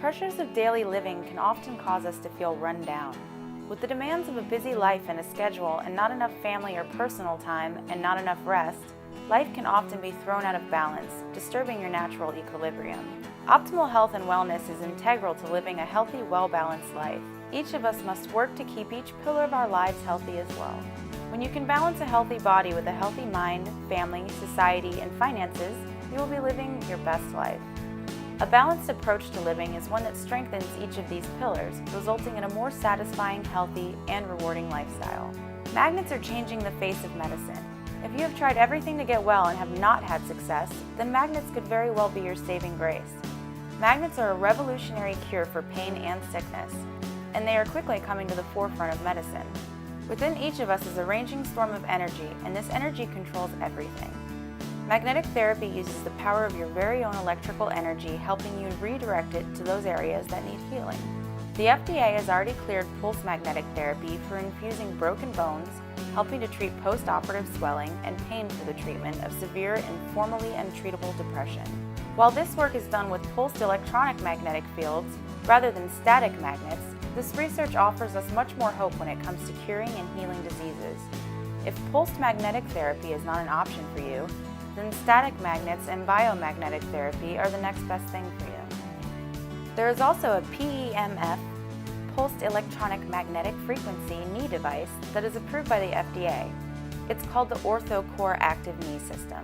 pressures of daily living can often cause us to feel run down. With the demands of a busy life and a schedule and not enough family or personal time and not enough rest, life can often be thrown out of balance, disturbing your natural equilibrium. Optimal health and wellness is integral to living a healthy, well-balanced life. Each of us must work to keep each pillar of our lives healthy as well. When you can balance a healthy body with a healthy mind, family, society, and finances, you will be living your best life. A balanced approach to living is one that strengthens each of these pillars, resulting in a more satisfying, healthy, and rewarding lifestyle. Magnets are changing the face of medicine. If you have tried everything to get well and have not had success, then magnets could very well be your saving grace. Magnets are a revolutionary cure for pain and sickness, and they are quickly coming to the forefront of medicine. Within each of us is a raging storm of energy, and this energy controls everything. Magnetic therapy uses the power of your very own electrical energy, helping you redirect it to those areas that need healing. The FDA has already cleared pulse magnetic therapy for infusing broken bones, helping to treat post-operative swelling and pain for the treatment of severe and formerly untreatable depression. While this work is done with pulsed electronic magnetic fields rather than static magnets, this research offers us much more hope when it comes to curing and healing diseases. If pulsed magnetic therapy is not an option for you, then static magnets and biomagnetic therapy are the next best thing for you. There is also a PEMF, Pulsed Electronic Magnetic Frequency knee device that is approved by the FDA. It's called the OrthoCore Active Knee System.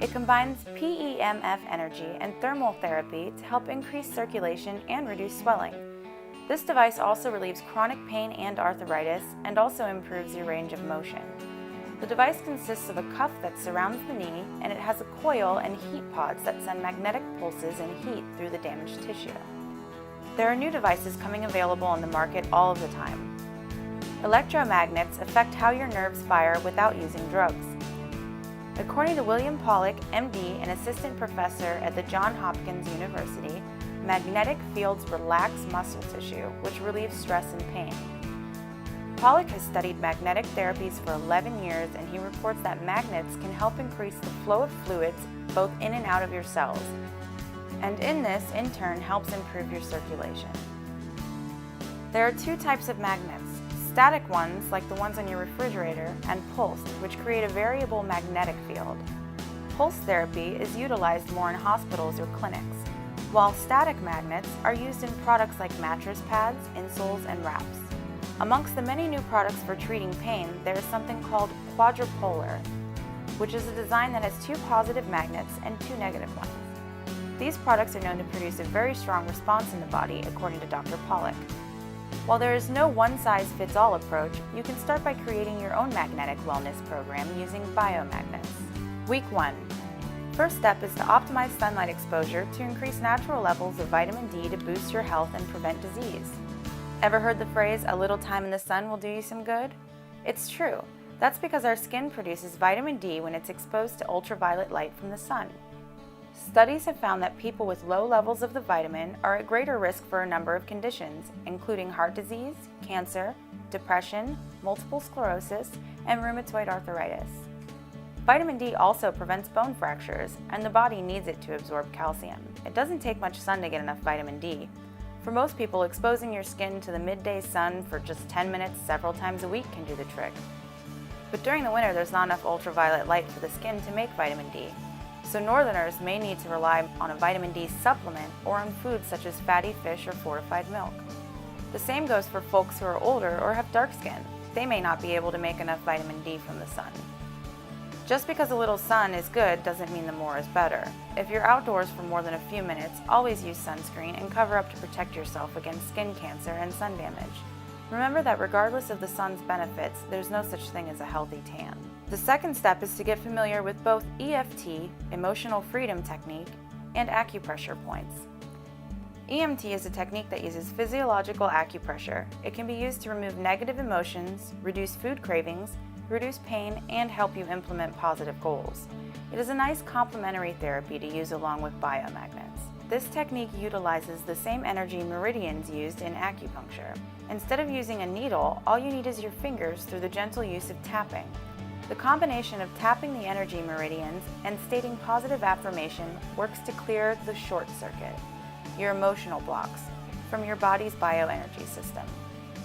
It combines PEMF energy and thermal therapy to help increase circulation and reduce swelling. This device also relieves chronic pain and arthritis and also improves your range of motion. The device consists of a cuff that surrounds the knee, and it has a coil and heat pods that send magnetic pulses and heat through the damaged tissue. There are new devices coming available on the market all of the time. Electromagnets affect how your nerves fire without using drugs. According to William Pollack, MD, an assistant professor at the Johns Hopkins University, magnetic fields relax muscle tissue, which relieves stress and pain. Pollack has studied magnetic therapies for 11 years, and he reports that magnets can help increase the flow of fluids both in and out of your cells, and in this, in turn, helps improve your circulation. There are two types of magnets: static ones, like the ones on your refrigerator, and pulsed, which create a variable magnetic field. Pulse therapy is utilized more in hospitals or clinics, while static magnets are used in products like mattress pads, insoles, and wraps. Amongst the many new products for treating pain, there is something called quadrupolar, which is a design that has two positive magnets and two negative ones. These products are known to produce a very strong response in the body, according to Dr. Pollack. While there is no one-size-fits-all approach, you can start by creating your own magnetic wellness program using biomagnets. Week 1. First step is to optimize sunlight exposure to increase natural levels of vitamin D to boost your health and prevent disease. Ever heard the phrase, "a little time in the sun will do you some good"? It's true. That's because our skin produces vitamin D when it's exposed to ultraviolet light from the sun. Studies have found that people with low levels of the vitamin are at greater risk for a number of conditions, including heart disease, cancer, depression, multiple sclerosis, and rheumatoid arthritis. Vitamin D also prevents bone fractures, and the body needs it to absorb calcium. It doesn't take much sun to get enough vitamin D. For most people, exposing your skin to the midday sun for just 10 minutes several times a week can do the trick. But during the winter, there's not enough ultraviolet light for the skin to make vitamin D. So northerners may need to rely on a vitamin D supplement or on foods such as fatty fish or fortified milk. The same goes for folks who are older or have dark skin. They may not be able to make enough vitamin D from the sun. Just because a little sun is good doesn't mean the more is better. If you're outdoors for more than a few minutes, always use sunscreen and cover up to protect yourself against skin cancer and sun damage. Remember that regardless of the sun's benefits, there's no such thing as a healthy tan. The second step is to get familiar with both EFT, emotional freedom technique, and acupressure points. EMT is a technique that uses physiological acupressure. It can be used to remove negative emotions, reduce food cravings, reduce pain, and help you implement positive goals. It is a nice complementary therapy to use along with biomagnets. This technique utilizes the same energy meridians used in acupuncture. Instead of using a needle, all you need is your fingers through the gentle use of tapping. The combination of tapping the energy meridians and stating positive affirmation works to clear the short circuit. your emotional blocks, from your body's bioenergy system.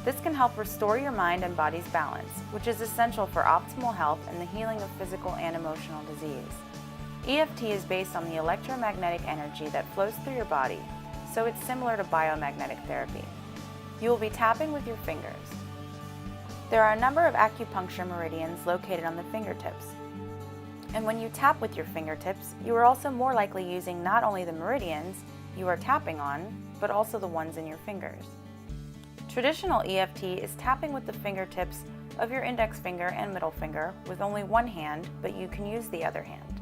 This can help restore your mind and body's balance, which is essential for optimal health and the healing of physical and emotional disease. EFT is based on the electromagnetic energy that flows through your body, so it's similar to biomagnetic therapy. You will be tapping with your fingers. There are a number of acupuncture meridians located on the fingertips. And when you tap with your fingertips, you are also more likely using not only the meridians you are tapping on, but also the ones in your fingers. Traditional EFT is tapping with the fingertips of your index finger and middle finger with only one hand, but you can use the other hand.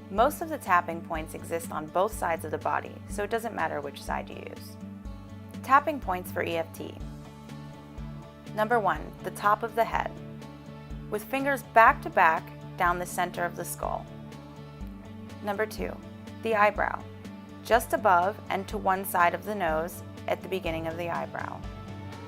Most of the tapping points exist on both sides of the body, so it doesn't matter which side you use. Tapping points for EFT. Number 1, the top of the head, with fingers back to back down the center of the skull. Number 2, the eyebrow, just above and to one side of the nose at the beginning of the eyebrow.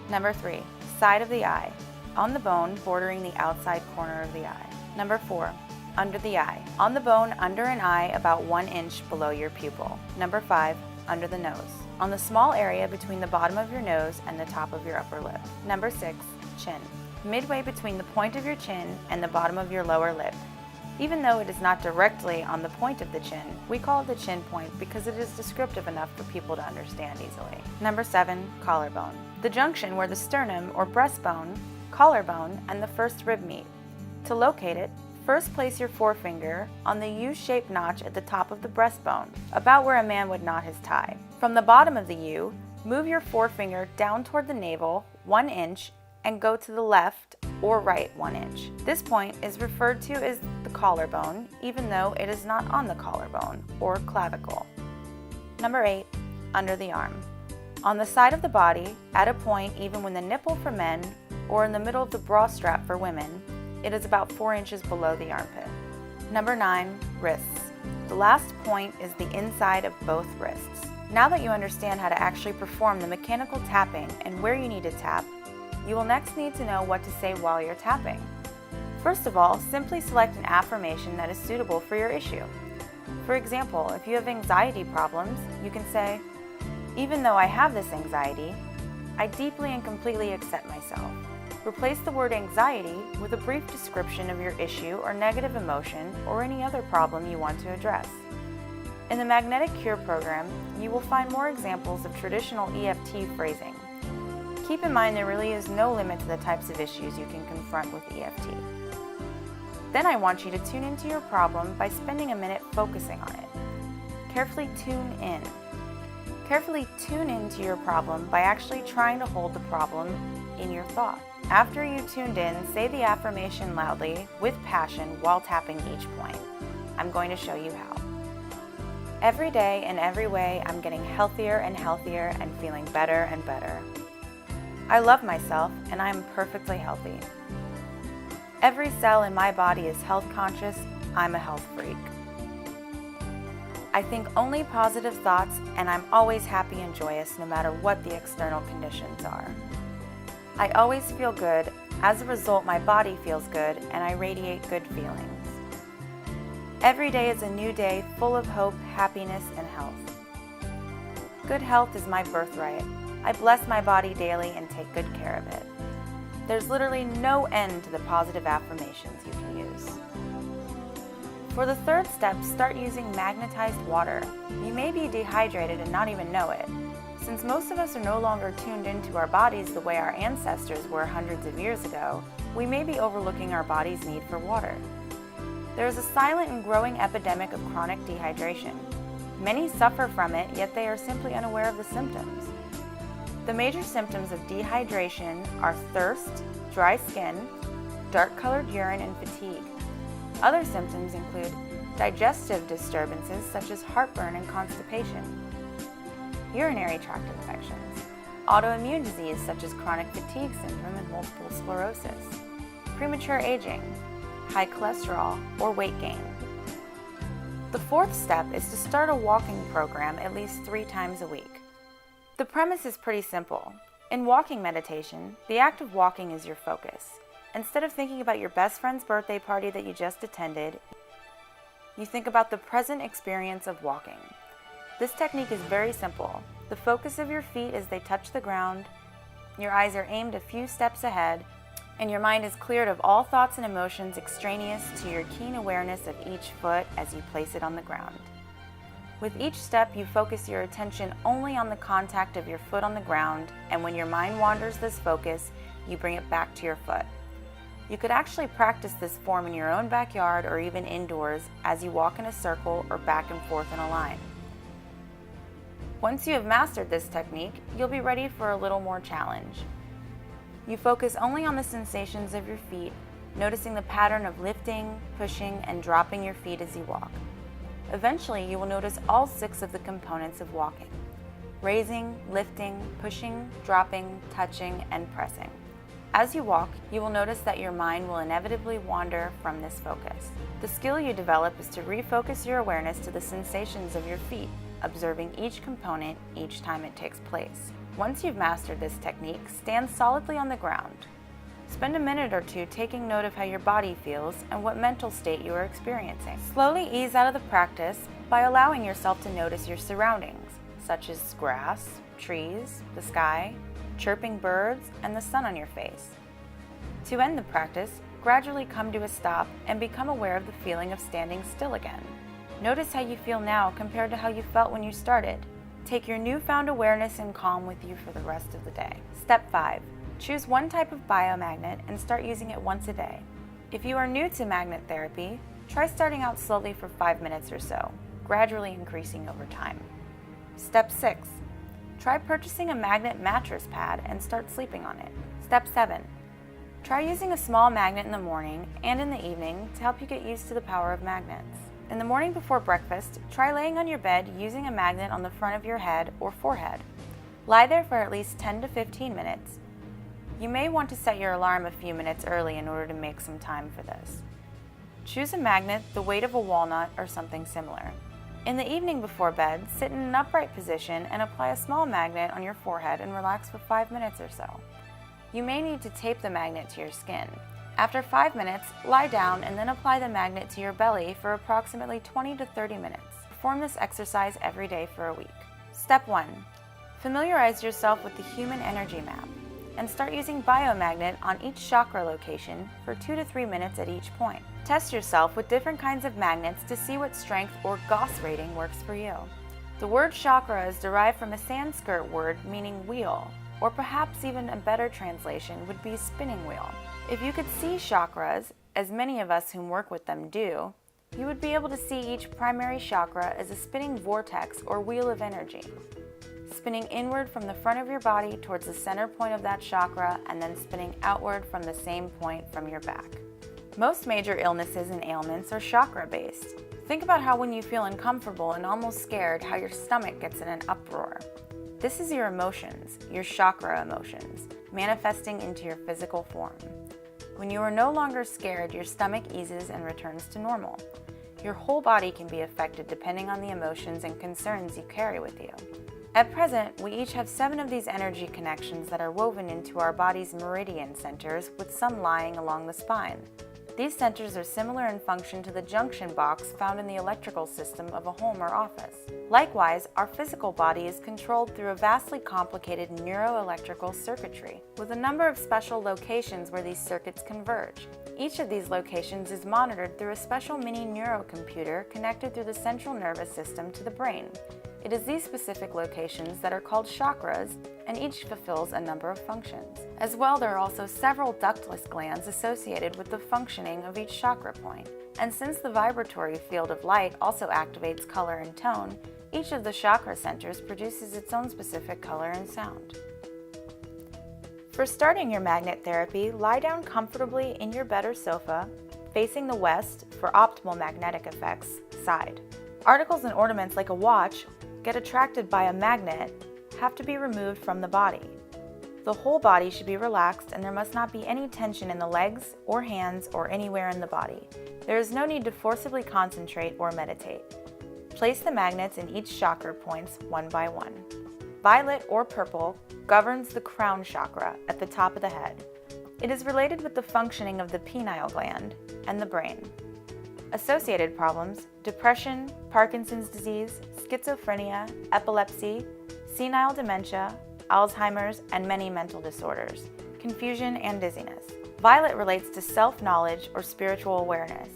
Number 3, side of the eye, on the bone bordering the outside corner of the eye. Number 4, under the eye, on the bone under an eye about 1 inch below your pupil. Number 5, under the nose, on the small area between the bottom of your nose and the top of your upper lip. Number 6, chin, midway between the point of your chin and the bottom of your lower lip. Even though it is not directly on the point of the chin, we call it the chin point because it is descriptive enough for people to understand easily. Number 7, collarbone, the junction where the sternum or breastbone, collarbone, and the first rib meet. To locate it, first place your forefinger on the U-shaped notch at the top of the breastbone, about where a man would knot his tie. From the bottom of the U, move your forefinger down toward the navel 1 inch and go to the left or right 1 inch. This point is referred to as the collarbone, even though it is not on the collarbone or clavicle. Number 8, under the arm, on the side of the body, at a point even when the nipple for men or in the middle of the bra strap for women, it is about 4 inches below the armpit. Number 9, wrists. The last point is the inside of both wrists. Now that you understand how to actually perform the mechanical tapping and where you need to tap, you will next need to know what to say while you're tapping. First of all, simply select an affirmation that is suitable for your issue. For example, if you have anxiety problems, you can say, "Even though I have this anxiety, I deeply and completely accept myself." Replace the word anxiety with a brief description of your issue or negative emotion or any other problem you want to address. In the Magnetic Cure program, you will find more examples of traditional EFT phrasing. Keep in mind there really is no limit to the types of issues you can confront with EFT. Then I want you to tune into your problem by spending a minute focusing on it. Carefully tune in. Carefully tune into your problem by actually trying to hold the problem in your thought. After you tuned in, say the affirmation loudly, with passion, while tapping each point. I'm going to show you how. Every day, in every way, I'm getting healthier and healthier and feeling better and better. I love myself and I am perfectly healthy. Every cell in my body is health conscious. I'm a health freak. I think only positive thoughts and I'm always happy and joyous no matter what the external conditions are. I always feel good. As a result, my body feels good and I radiate good feelings. Every day is a new day full of hope, happiness, and health. Good health is my birthright. I bless my body daily and take good care of it. There's literally no end to the positive affirmations you can use. For the third step, start using magnetized water. You may be dehydrated and not even know it. Since most of us are no longer tuned into our bodies the way our ancestors were hundreds of years ago, we may be overlooking our body's need for water. There is a silent and growing epidemic of chronic dehydration. Many suffer from it, yet they are simply unaware of the symptoms. The major symptoms of dehydration are thirst, dry skin, dark-colored urine, and fatigue. Other symptoms include digestive disturbances such as heartburn and constipation, urinary tract infections, autoimmune disease such as chronic fatigue syndrome and multiple sclerosis, premature aging, high cholesterol, or weight gain. The fourth step is to start a walking program at least 3 times a week. The premise is pretty simple. In walking meditation, the act of walking is your focus. Instead of thinking about your best friend's birthday party that you just attended, you think about the present experience of walking. This technique is very simple. The focus of your feet as they touch the ground, your eyes are aimed a few steps ahead, and your mind is cleared of all thoughts and emotions extraneous to your keen awareness of each foot as you place it on the ground. With each step, you focus your attention only on the contact of your foot on the ground, and when your mind wanders this focus, you bring it back to your foot. You could actually practice this form in your own backyard or even indoors as you walk in a circle or back and forth in a line. Once you have mastered this technique, you'll be ready for a little more challenge. You focus only on the sensations of your feet, noticing the pattern of lifting, pushing, and dropping your feet as you walk. Eventually, you will notice all 6 of the components of walking: raising, lifting, pushing, dropping, touching, and pressing. As you walk, you will notice that your mind will inevitably wander from this focus. The skill you develop is to refocus your awareness to the sensations of your feet, observing each component each time it takes place. Once you've mastered this technique, stand solidly on the ground. Spend a minute or two taking note of how your body feels and what mental state you are experiencing. Slowly ease out of the practice by allowing yourself to notice your surroundings, such as grass, trees, the sky, chirping birds, and the sun on your face. To end the practice, gradually come to a stop and become aware of the feeling of standing still again. Notice how you feel now compared to how you felt when you started. Take your newfound awareness and calm with you for the rest of the day. Step 5. Choose one type of biomagnet and start using it once a day. If you are new to magnet therapy, try starting out slowly for 5 minutes or so, gradually increasing over time. Step 6. Try purchasing a magnet mattress pad and start sleeping on it. Step 7. Try using a small magnet in the morning and in the evening to help you get used to the power of magnets. In the morning before breakfast, try laying on your bed using a magnet on the front of your head or forehead. Lie there for at least 10 to 15 minutes. You may want to set your alarm a few minutes early in order to make some time for this. Choose a magnet the weight of a walnut or something similar. In the evening before bed, sit in an upright position and apply a small magnet on your forehead and relax for 5 minutes or so. You may need to tape the magnet to your skin. After 5 minutes, lie down and then apply the magnet to your belly for approximately 20 to 30 minutes. Perform this exercise every day for a week. Step 1. Familiarize yourself with the human energy map and start using biomagnet on each chakra location for 2 to 3 minutes at each point. Test yourself with different kinds of magnets to see what strength or Gauss rating works for you. The word chakra is derived from a Sanskrit word meaning wheel, or perhaps even a better translation would be spinning wheel. If you could see chakras, as many of us who work with them do, you would be able to see each primary chakra as a spinning vortex or wheel of energy, spinning inward from the front of your body towards the center point of that chakra and then spinning outward from the same point from your back. Most major illnesses and ailments are chakra-based. Think about how when you feel uncomfortable and almost scared, how your stomach gets in an uproar. This is your emotions, your chakra emotions, manifesting into your physical form. When you are no longer scared, your stomach eases and returns to normal. Your whole body can be affected depending on the emotions and concerns you carry with you. At present, we each have 7 of these energy connections that are woven into our body's meridian centers, with some lying along the spine. These centers are similar in function to the junction box found in the electrical system of a home or office. Likewise, our physical body is controlled through a vastly complicated neuroelectrical circuitry, with a number of special locations where these circuits converge. Each of these locations is monitored through a special mini neurocomputer connected through the central nervous system to the brain. It is these specific locations that are called chakras, and each fulfills a number of functions. As well, there are also several ductless glands associated with the functioning of each chakra point. And since the vibratory field of light also activates color and tone, each of the chakra centers produces its own specific color and sound. For starting your magnet therapy, lie down comfortably in your bed or sofa, facing the west for optimal magnetic effects, side. Articles and ornaments like a watch get attracted by a magnet have to be removed from the body. The whole body should be relaxed and there must not be any tension in the legs or hands or anywhere in the body. There is no need to forcibly concentrate or meditate. Place the magnets in each chakra points one by one. Violet or purple governs the crown chakra at the top of the head. It is related with the functioning of the pineal gland and the brain. Associated problems, depression, Parkinson's disease, schizophrenia, epilepsy, senile dementia, Alzheimer's, and many mental disorders, confusion, and dizziness. Violet relates to self-knowledge or spiritual awareness.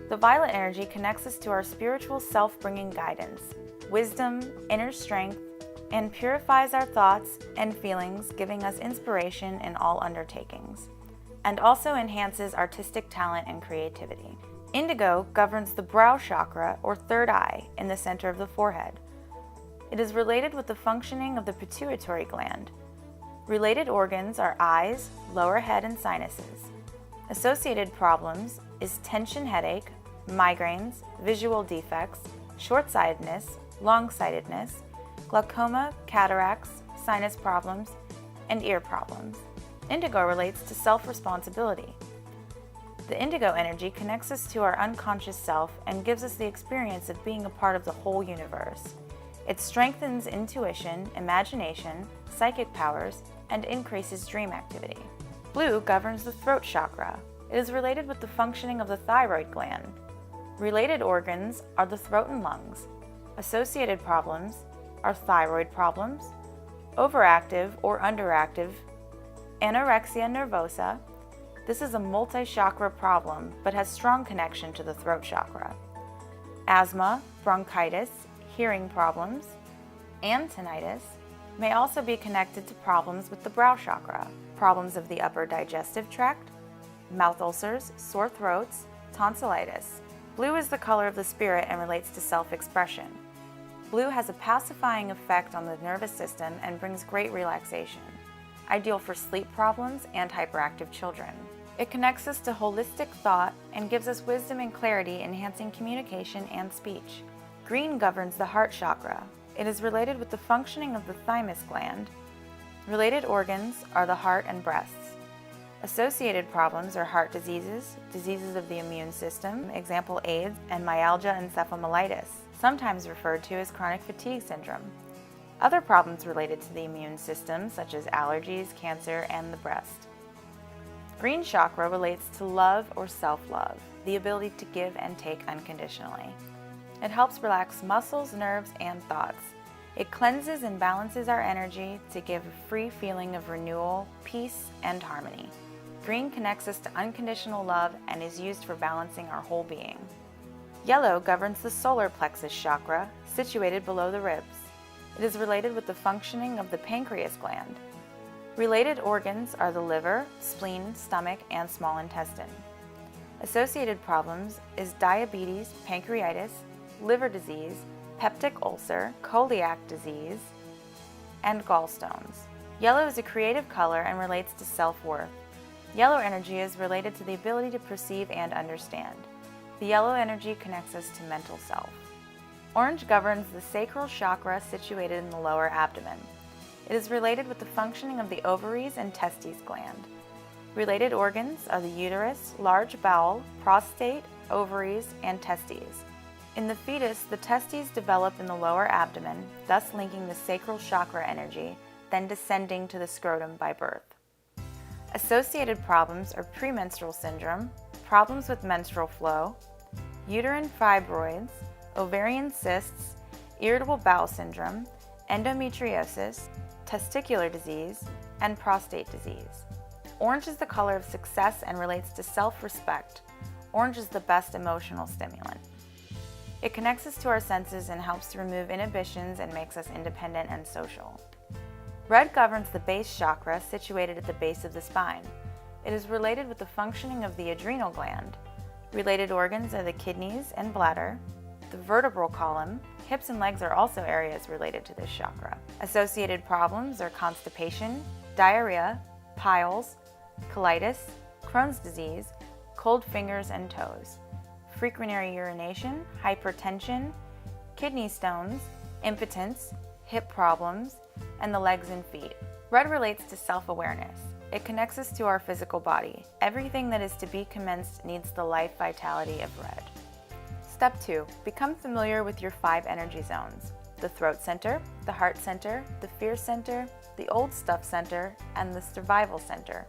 The violet energy connects us to our spiritual self, bringing guidance, wisdom, inner strength, and purifies our thoughts and feelings, giving us inspiration in all undertakings, and also enhances artistic talent and creativity. Indigo governs the brow chakra, or third eye, in the center of the forehead. It is related with the functioning of the pituitary gland. Related organs are eyes, lower head, and sinuses. Associated problems is tension headache, migraines, visual defects, short-sightedness, long-sightedness, glaucoma, cataracts, sinus problems, and ear problems. Indigo relates to self-responsibility. The indigo energy connects us to our unconscious self and gives us the experience of being a part of the whole universe. It strengthens intuition, imagination, psychic powers, and increases dream activity. Blue governs the throat chakra. It is related with the functioning of the thyroid gland. Related organs are the throat and lungs. Associated problems are thyroid problems, overactive or underactive, anorexia nervosa. This is a multi-chakra problem but has strong connection to the throat chakra. Asthma, bronchitis, hearing problems, and tinnitus may also be connected to problems with the brow chakra, problems of the upper digestive tract, mouth ulcers, sore throats, tonsillitis. Blue is the color of the spirit and relates to self-expression. Blue has a pacifying effect on the nervous system and brings great relaxation, ideal for sleep problems and hyperactive children. It connects us to holistic thought and gives us wisdom and clarity, enhancing communication and speech. Green governs the heart chakra. It is related with the functioning of the thymus gland. Related organs are the heart and breasts. Associated problems are heart diseases, diseases of the immune system, example AIDS, and myalgia encephalomyelitis, sometimes referred to as chronic fatigue syndrome. Other problems related to the immune system, such as allergies, cancer, and the breast. Green chakra relates to love or self-love, the ability to give and take unconditionally. It helps relax muscles, nerves, and thoughts. It cleanses and balances our energy to give a free feeling of renewal, peace, and harmony. Green connects us to unconditional love and is used for balancing our whole being. Yellow governs the solar plexus chakra, situated below the ribs. It is related with the functioning of the pancreas gland. Related organs are the liver, spleen, stomach, and small intestine. Associated problems is diabetes, pancreatitis, liver disease, peptic ulcer, celiac disease, and gallstones. Yellow is a creative color and relates to self-worth. Yellow energy is related to the ability to perceive and understand. The yellow energy connects us to mental self. Orange governs the sacral chakra situated in the lower abdomen. It is related with the functioning of the ovaries and testes gland. Related organs are the uterus, large bowel, prostate, ovaries, and testes. In the fetus, the testes develop in the lower abdomen, thus linking the sacral chakra energy, then descending to the scrotum by birth. Associated problems are premenstrual syndrome, problems with menstrual flow, uterine fibroids, ovarian cysts, irritable bowel syndrome, endometriosis, testicular disease, and prostate disease. Orange is the color of success and relates to self-respect. Orange is the best emotional stimulant. It connects us to our senses and helps to remove inhibitions and makes us independent and social. Red governs the base chakra situated at the base of the spine. It is related with the functioning of the adrenal gland. Related organs are the kidneys and bladder, the vertebral column. Hips and legs are also areas related to this chakra. Associated problems are constipation, diarrhea, piles, colitis, Crohn's disease, cold fingers and toes, frequent urination, hypertension, kidney stones, impotence, hip problems, and the legs and feet. Red relates to self-awareness. It connects us to our physical body. Everything that is to be commenced needs the life vitality of red. Step 2. Become familiar with your 5 energy zones: the throat center, the heart center, the fear center, the old stuff center, and the survival center.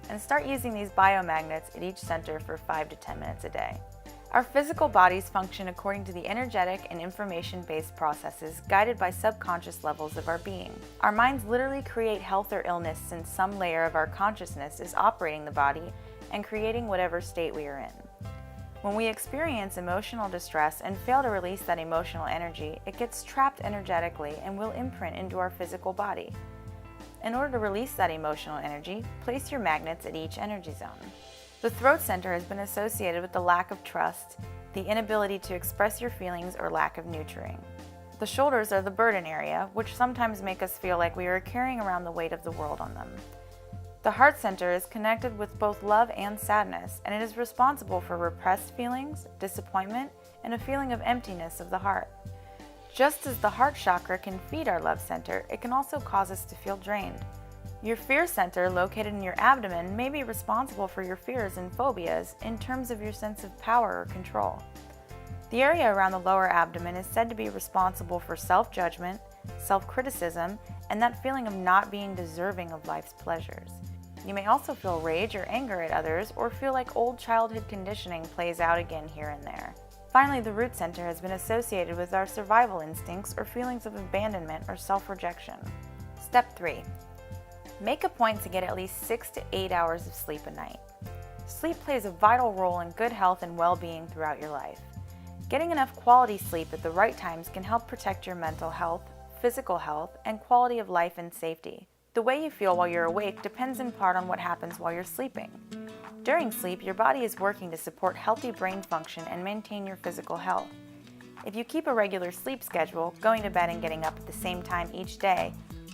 And start using these biomagnets at each center for 5 to 10 minutes a day. Our physical bodies function according to the energetic and information-based processes guided by subconscious levels of our being. Our minds literally create health or illness since some layer of our consciousness is operating the body and creating whatever state we are in. When we experience emotional distress and fail to release that emotional energy, it gets trapped energetically and will imprint into our physical body. In order to release that emotional energy, place your magnets at each energy zone. The throat center has been associated with the lack of trust, the inability to express your feelings, or lack of nurturing. The shoulders are the burden area, which sometimes make us feel like we are carrying around the weight of the world on them. The heart center is connected with both love and sadness, and it is responsible for repressed feelings, disappointment, and a feeling of emptiness of the heart. Just as the heart chakra can feed our love center, it can also cause us to feel drained. Your fear center, located in your abdomen, may be responsible for your fears and phobias in terms of your sense of power or control. The area around the lower abdomen is said to be responsible for self-judgment, self-criticism, and that feeling of not being deserving of life's pleasures. You may also feel rage or anger at others, or feel like old childhood conditioning plays out again here and there. Finally, the root center has been associated with our survival instincts or feelings of abandonment or self-rejection. Step 3. Make a point to get at least 6 to 8 hours of sleep a night. Sleep plays a vital role in good health and well-being throughout your life. Getting enough quality sleep at the right times can help protect your mental health, physical health, and quality of life and safety. The way you feel while you're awake depends in part on what happens while you're sleeping. During sleep, your body is working to support healthy brain function and maintain your physical health. If you keep a regular sleep schedule, going to bed and getting up at the same time each day,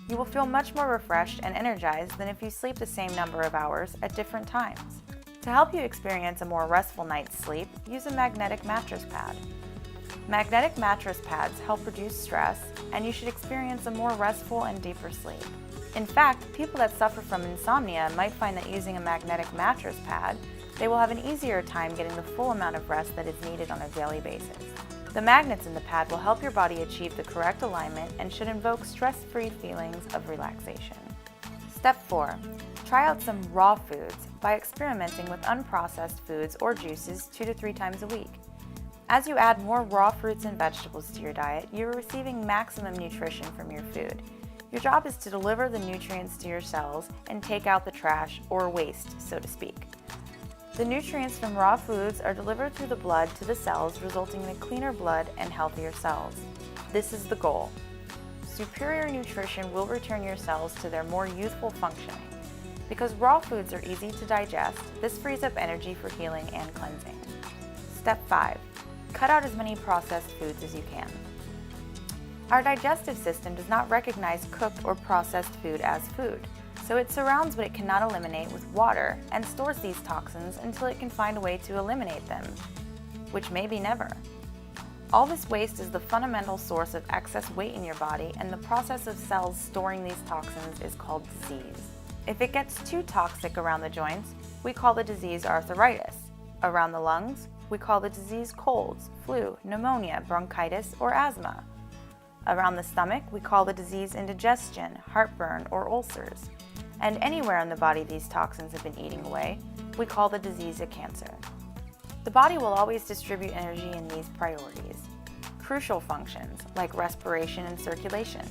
you will feel much more refreshed and energized than if you sleep the same number of hours at different times. To help you experience a more restful night's sleep, use a magnetic mattress pad. Magnetic mattress pads help reduce stress, and you should experience a more restful and deeper sleep. In fact, people that suffer from insomnia might find that using a magnetic mattress pad, they will have an easier time getting the full amount of rest that is needed on a daily basis. The magnets in the pad will help your body achieve the correct alignment and should invoke stress-free feelings of relaxation. Step 4. Try out some raw foods by experimenting with unprocessed foods or juices 2 to 3 times a week. As you add more raw fruits and vegetables to your diet, you are receiving maximum nutrition from your food. Your job is to deliver the nutrients to your cells and take out the trash or waste, so to speak. The nutrients from raw foods are delivered through the blood to the cells, resulting in cleaner blood and healthier cells. This is the goal. Superior nutrition will return your cells to their more youthful functioning. Because raw foods are easy to digest, this frees up energy for healing and cleansing. Step 5. Cut out as many processed foods as you can. Our digestive system does not recognize cooked or processed food as food, so it surrounds what it cannot eliminate with water and stores these toxins until it can find a way to eliminate them, which may be never. All this waste is the fundamental source of excess weight in your body, and the process of cells storing these toxins is called disease. If it gets too toxic around the joints, we call the disease arthritis. Around the lungs, we call the disease colds, flu, pneumonia, bronchitis, or asthma. Around the stomach, we call the disease indigestion, heartburn, or ulcers. And anywhere in the body these toxins have been eating away, we call the disease a cancer. The body will always distribute energy in these priorities. Crucial functions like respiration and circulation,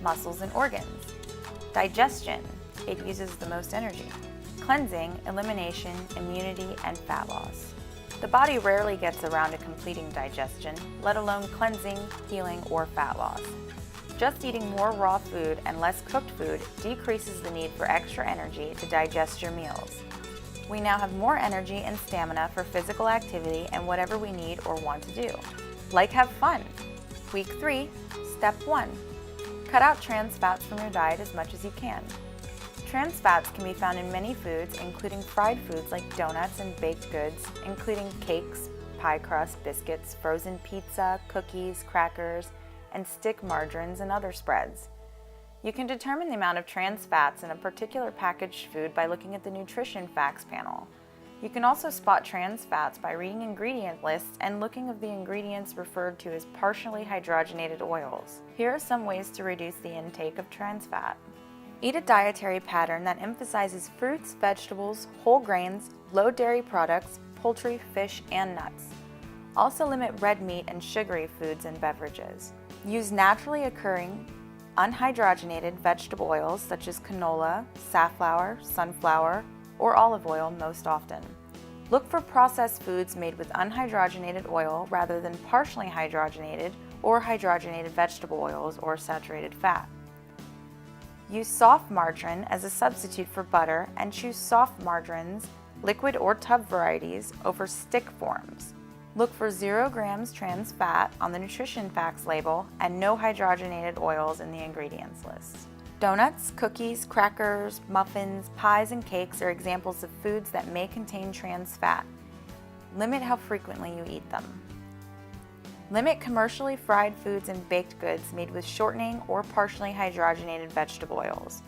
muscles and organs, digestion, it uses the most energy, cleansing, elimination, immunity, and fat loss. The body rarely gets around to completing digestion, let alone cleansing, healing, or fat loss. Just eating more raw food and less cooked food decreases the need for extra energy to digest your meals. We now have more energy and stamina for physical activity and whatever we need or want to do. Like have fun. Week 3, Step 1. Cut out trans fats from your diet as much as you can. Trans fats can be found in many foods, including fried foods like donuts and baked goods, including cakes, pie crust, biscuits, frozen pizza, cookies, crackers, and stick margarines and other spreads. You can determine the amount of trans fats in a particular packaged food by looking at the nutrition facts panel. You can also spot trans fats by reading ingredient lists and looking at the ingredients referred to as partially hydrogenated oils. Here are some ways to reduce the intake of trans fat. Eat a dietary pattern that emphasizes fruits, vegetables, whole grains, low dairy products, poultry, fish, and nuts. Also limit red meat and sugary foods and beverages. Use naturally occurring, unhydrogenated vegetable oils such as canola, safflower, sunflower, or olive oil most often. Look for processed foods made with unhydrogenated oil rather than partially hydrogenated or hydrogenated vegetable oils or saturated fat. Use soft margarine as a substitute for butter and choose soft margarines, liquid or tub varieties, over stick forms. Look for 0 grams trans fat on the nutrition facts label and no hydrogenated oils in the ingredients list. Donuts, cookies, crackers, muffins, pies, and cakes are examples of foods that may contain trans fat. Limit how frequently you eat them. Limit commercially fried foods and baked goods made with shortening or partially hydrogenated vegetable oils.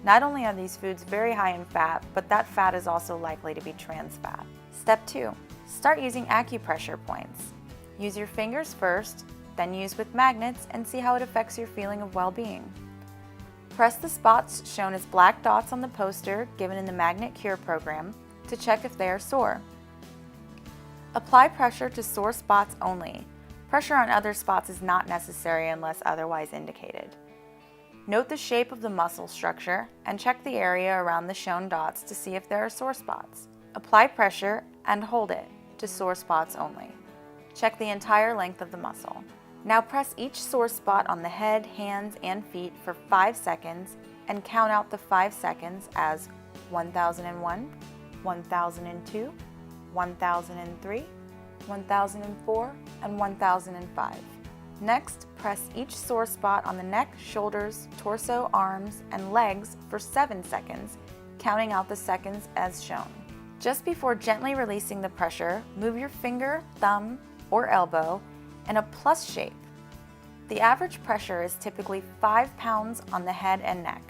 Not only are these foods very high in fat, but that fat is also likely to be trans fat. Step 2. Start using acupressure points. Use your fingers first, then use with magnets and see how it affects your feeling of well-being. Press the spots shown as black dots on the poster given in the Magnet Cure program to check if they are sore. Apply pressure to sore spots only. Pressure on other spots is not necessary unless otherwise indicated. Note the shape of the muscle structure and check the area around the shown dots to see if there are sore spots. Apply pressure and hold it to sore spots only. Check the entire length of the muscle. Now press each sore spot on the head, hands, and feet for 5 seconds and count out the 5 seconds as 1001, 1002, 1003, 1004, and 1005. Next, press each sore spot on the neck, shoulders, torso, arms, and legs for 7 seconds, counting out the seconds as shown. Just before gently releasing the pressure, move your finger, thumb, or elbow in a plus shape. The average pressure is typically 5 pounds on the head and neck,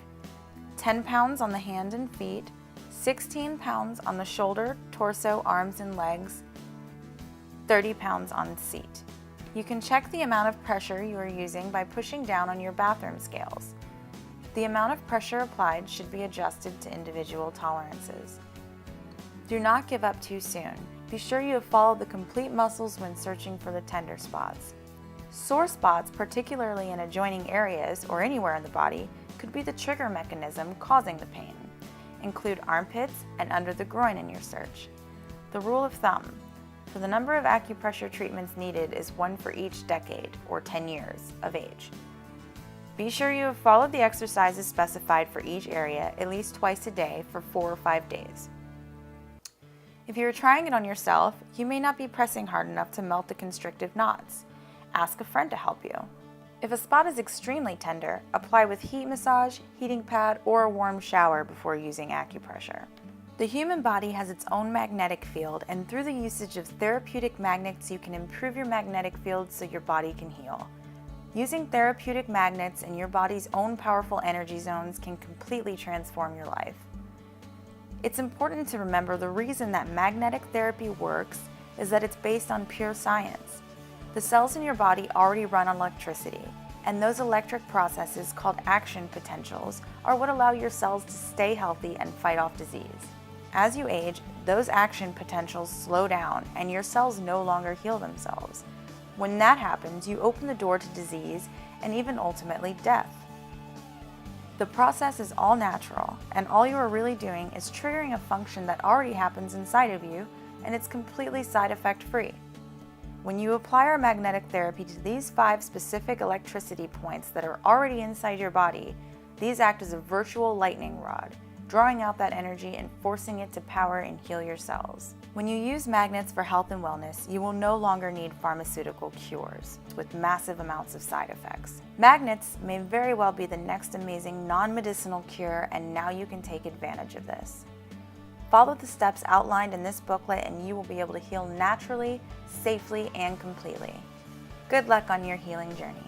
10 pounds on the hand and feet, 16 pounds on the shoulder, torso, arms, and legs, 30 pounds on the seat. You can check the amount of pressure you are using by pushing down on your bathroom scales. The amount of pressure applied should be adjusted to individual tolerances. Do not give up too soon. Be sure you have followed the complete muscles when searching for the tender spots. Sore spots, particularly in adjoining areas or anywhere in the body, could be the trigger mechanism causing the pain. Include armpits and under the groin in your search. The rule of thumb: for the number of acupressure treatments needed is 1 for each decade, or 10 years, of age. Be sure you have followed the exercises specified for each area at least twice a day for 4 or 5 days. If you are trying it on yourself, you may not be pressing hard enough to melt the constrictive knots. Ask a friend to help you. If a spot is extremely tender, apply with heat massage, heating pad, or a warm shower before using acupressure. The human body has its own magnetic field, and through the usage of therapeutic magnets, you can improve your magnetic field so your body can heal. Using therapeutic magnets in your body's own powerful energy zones can completely transform your life. It's important to remember the reason that magnetic therapy works is that it's based on pure science. The cells in your body already run on electricity, and those electric processes, called action potentials, are what allow your cells to stay healthy and fight off disease. As you age, those action potentials slow down and your cells no longer heal themselves. When that happens, you open the door to disease and even ultimately death. The process is all natural, and all you are really doing is triggering a function that already happens inside of you, and it's completely side effect free. When you apply our magnetic therapy to these 5 specific electricity points that are already inside your body, these act as a virtual lightning rod, drawing out that energy and forcing it to power and heal your cells. When you use magnets for health and wellness, you will no longer need pharmaceutical cures with massive amounts of side effects. Magnets may very well be the next amazing non-medicinal cure, and now you can take advantage of this. Follow the steps outlined in this booklet and you will be able to heal naturally, safely, and completely. Good luck on your healing journey.